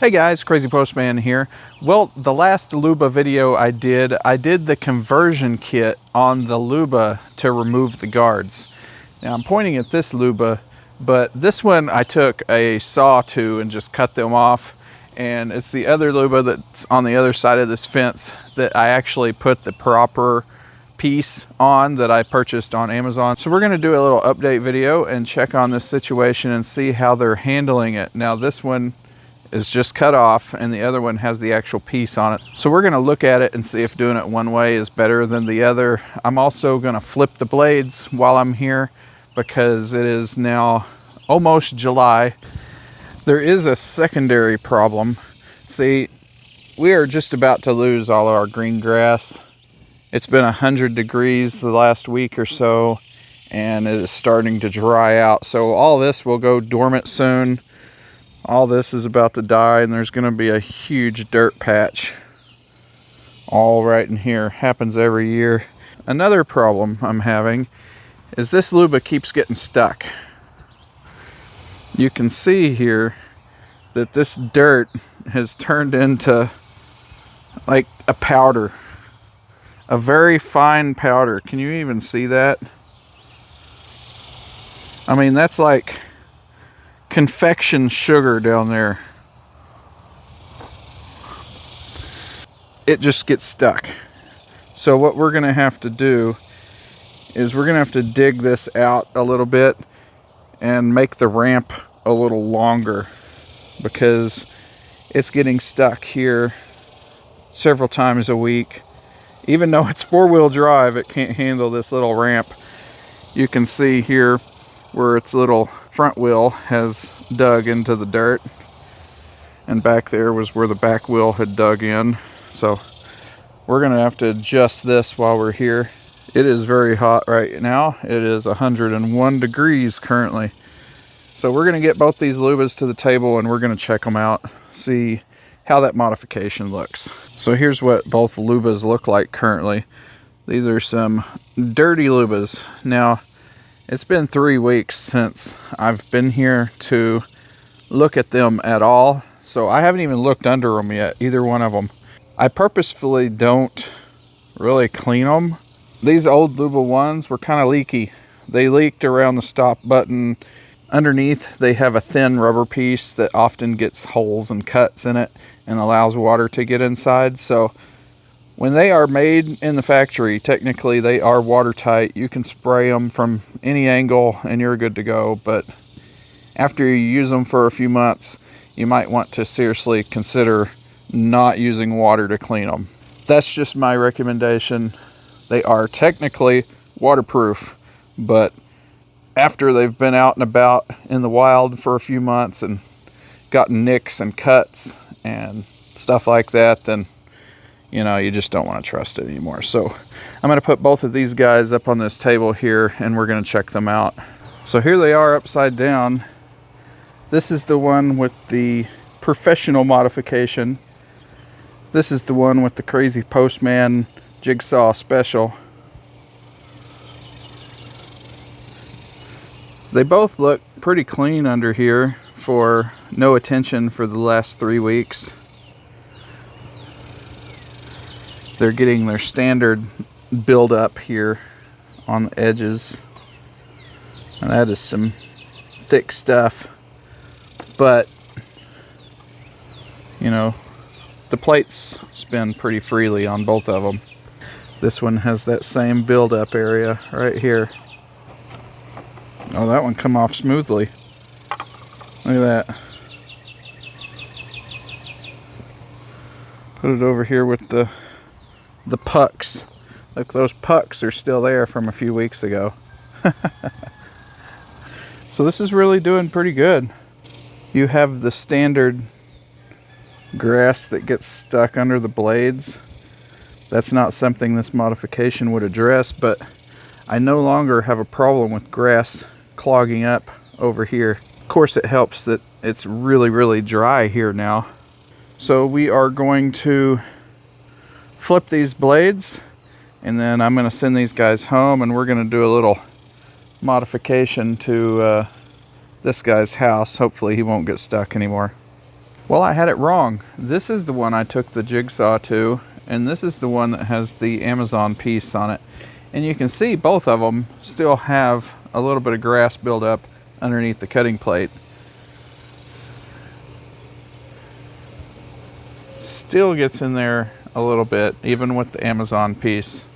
Hey guys, Crazy Postman here. Well, the last Luba video I did the conversion kit on the Luba to remove the guards. Now I'm pointing at this Luba, but this one I took a saw to and just cut them off. And it's the other Luba that's on the other side of this fence that I actually put the proper piece on that I purchased on Amazon. So we're going to do a little update video and check on this situation and see how they're handling it. Now this one is just cut off and the other one has the actual piece on it. So we're going to look at it and see if doing it one way is better than the other. I'm also going to flip the blades while I'm here because it is now almost July. There is a secondary problem. See, we are just about to lose all of our green grass. It's been 100 degrees the last week or so and it is starting to dry out. So all this will go dormant soon. All this is about to die and there's going to be a huge dirt patch all right in here. Happens every year. Another problem I'm having is this Luba keeps getting stuck. You can see here that this dirt has turned into like a powder. A very fine powder. Can you even see that? I mean, that's like confection sugar down there. It just gets stuck. So what we're gonna have to do is we're gonna have to dig this out a little bit and make the ramp a little longer because it's getting stuck here several times a week. Even though it's four-wheel drive, it can't handle this little ramp. You can see here where its little front wheel has dug into the dirt, and back there was where the back wheel had dug in. So we're gonna have to adjust this while we're here. It is very hot right now. It is 101 degrees currently. So we're gonna get both these Lubas to the table and we're gonna check them out, see how that modification looks. So here's what both Lubas look like currently. These are some dirty Lubas. Now, it's been 3 weeks since I've been here to look at them at all. So I haven't even looked under them yet, either one of them. I purposefully don't really clean them. These old Luba ones were kind of leaky. They leaked around the stop button. Underneath, they have a thin rubber piece that often gets holes and cuts in it and allows water to get inside. So when they are made in the factory, technically they are watertight. You can spray them from any angle and you're good to go. But after you use them for a few months, you might want to seriously consider not using water to clean them. That's just my recommendation. They are technically waterproof, but after they've been out and about in the wild for a few months and gotten nicks and cuts and stuff like that, then you know, you just don't want to trust it anymore. So I'm going to put both of these guys up on this table here and we're going to check them out. So here they are upside down. This is the one with the professional modification. This is the one with the Crazy Postman Jigsaw Special. They both look pretty clean under here for no attention for the last 3 weeks. They're getting their standard build up here on the edges. And that is some thick stuff. But, you know, the plates spin pretty freely on both of them. This one has that same build up area right here. Oh, that one come off smoothly. Look at that. Put it over here with the pucks. Look, those pucks are still there from a few weeks ago. So this is really doing pretty good. You have the standard grass that gets stuck under the blades. That's not something this modification would address, but I no longer have a problem with grass clogging up over here. Of course, it helps that it's really, really dry here now. So we are going to flip these blades and then I'm going to send these guys home and we're going to do a little modification to this guy's house. Hopefully he won't get stuck anymore. Well, I had it wrong. This is the one I took the jigsaw to, and this is the one that has the Amazon piece on it. And you can see both of them still have a little bit of grass buildup underneath the cutting plate. Still gets in there a little bit, even with the Amazon piece.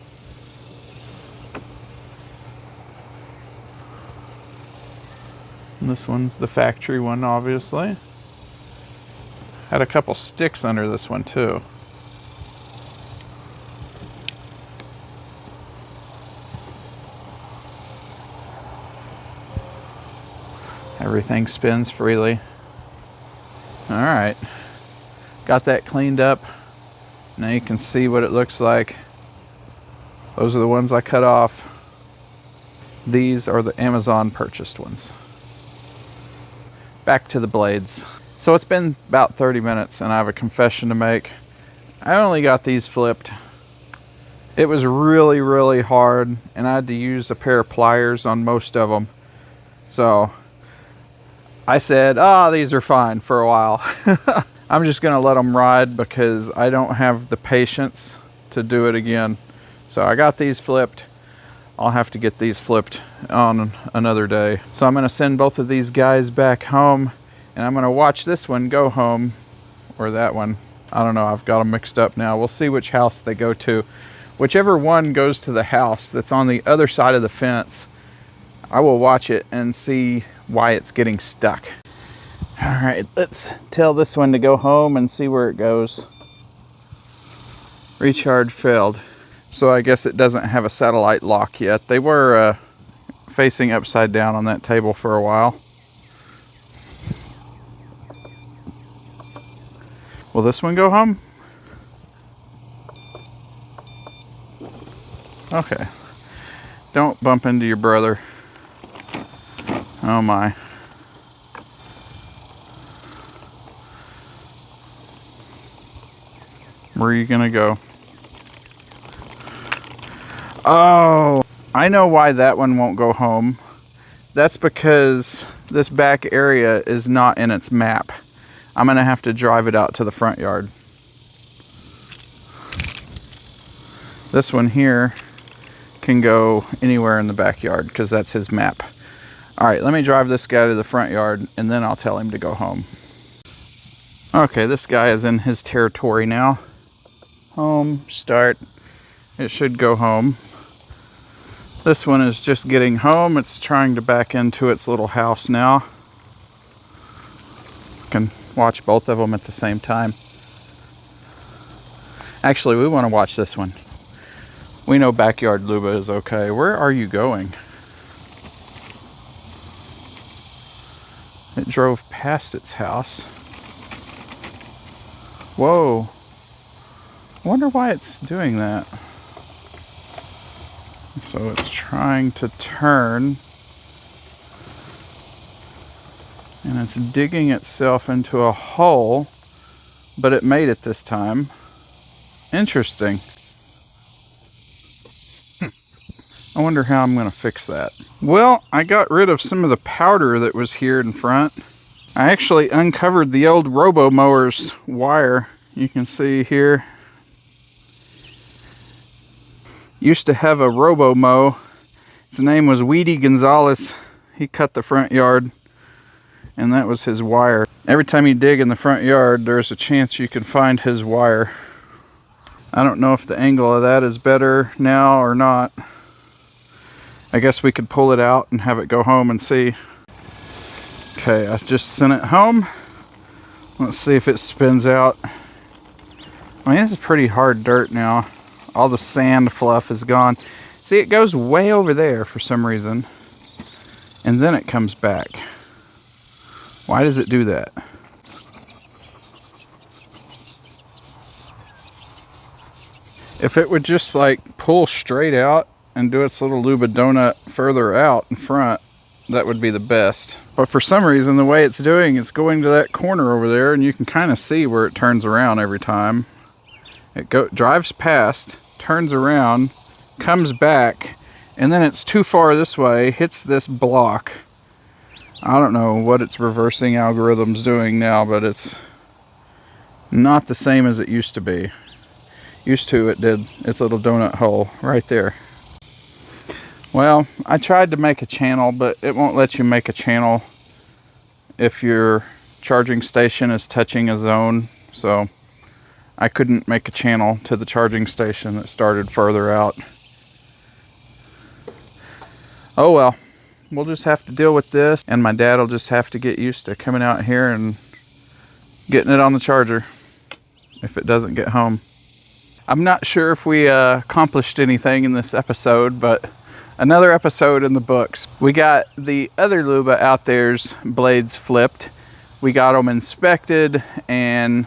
And this one's the factory one, obviously. Had a couple sticks under this one too. Everything spins freely. All right, got that cleaned up. Now you can see what it looks like. Those are the ones I cut off. These are the Amazon purchased ones. Back to the blades. So it's been about 30 minutes and I have a confession to make. I only got these flipped. It was really, really hard and I had to use a pair of pliers on most of them. So I said, these are fine for a while. I'm just gonna let them ride because I don't have the patience to do it again. So I got these flipped. I'll have to get these flipped on another day. So I'm gonna send both of these guys back home and I'm gonna watch this one go home, or that one. I don't know, I've got them mixed up now. We'll see which house they go to. Whichever one goes to the house that's on the other side of the fence, I will watch it and see why it's getting stuck. All right, let's tell this one to go home and see where it goes. Recharge failed. So I guess it doesn't have a satellite lock yet. They were facing upside down on that table for a while. Will this one go home? Okay. Don't bump into your brother. Oh my. Where are you gonna go? Oh, I know why that one won't go home. That's because this back area is not in its map. I'm gonna have to drive it out to the front yard. This one here can go anywhere in the backyard because that's his map. All right, let me drive this guy to the front yard and then I'll tell him to go home. Okay, this guy is in his territory now. Home, start. It should go home. This one is just getting home. It's trying to back into its little house now. I can watch both of them at the same time. Actually, we want to watch this one. We know backyard Luba is okay. Where are you going? It drove past its house. Whoa. I wonder why it's doing that. So it's trying to turn. And it's digging itself into a hole, but it made it this time. Interesting. I wonder how I'm going to fix that. Well, I got rid of some of the powder that was here in front. I actually uncovered the old robo mower's wire. You can see here. Used to have a robo mow. His name was Weedy Gonzalez. He cut the front yard, and that was his wire. Every time you dig in the front yard, there's a chance you can find his wire. I don't know if the angle of that is better now or not. I guess we could pull it out and have it go home and see. Okay, I just sent it home. Let's see if it spins out. I mean, this is pretty hard dirt now. All the sand fluff is gone. See, it goes way over there for some reason. And then it comes back. Why does it do that? If it would just like pull straight out and do its little Luba donut further out in front, that would be the best. But for some reason, the way it's doing, it's going to that corner over there, and you can kind of see where it turns around every time. It drives past, turns around, comes back, and then it's too far this way, hits this block. I don't know what its reversing algorithm's doing now, but it's Not the same as it used to be. Used to, it did its little donut hole right there. Well, I tried to make a channel, but it won't let you make a channel if your charging station is touching a zone. So I couldn't make a channel to the charging station that started further out. Oh well, we'll just have to deal with this, and my dad will just have to get used to coming out here and getting it on the charger if it doesn't get home. I'm not sure if we accomplished anything in this episode, but another episode in the books. We got the other Luba out there's blades flipped. We got them inspected, and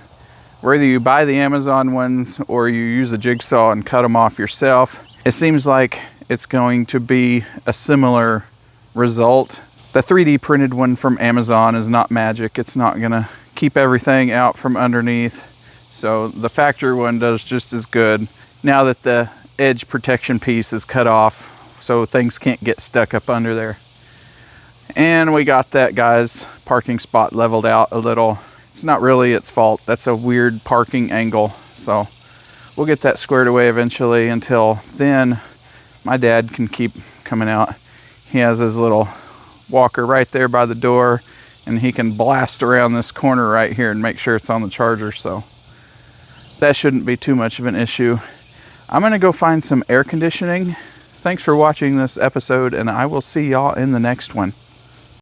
whether you buy the Amazon ones or you use a jigsaw and cut them off yourself, it seems like it's going to be a similar result. The 3D printed one from Amazon is not magic. It's not gonna keep everything out from underneath. So the factory one does just as good now that the edge protection piece is cut off, so things can't get stuck up under there. And we got that guy's parking spot leveled out a little. It's not really its fault. That's a weird parking angle. So we'll get that squared away eventually. Until then, my dad can keep coming out. He has his little walker right there by the door, and he can blast around this corner right here and make sure it's on the charger. So that shouldn't be too much of an issue. I'm gonna go find some air conditioning. Thanks for watching this episode, and I will see y'all in the next one.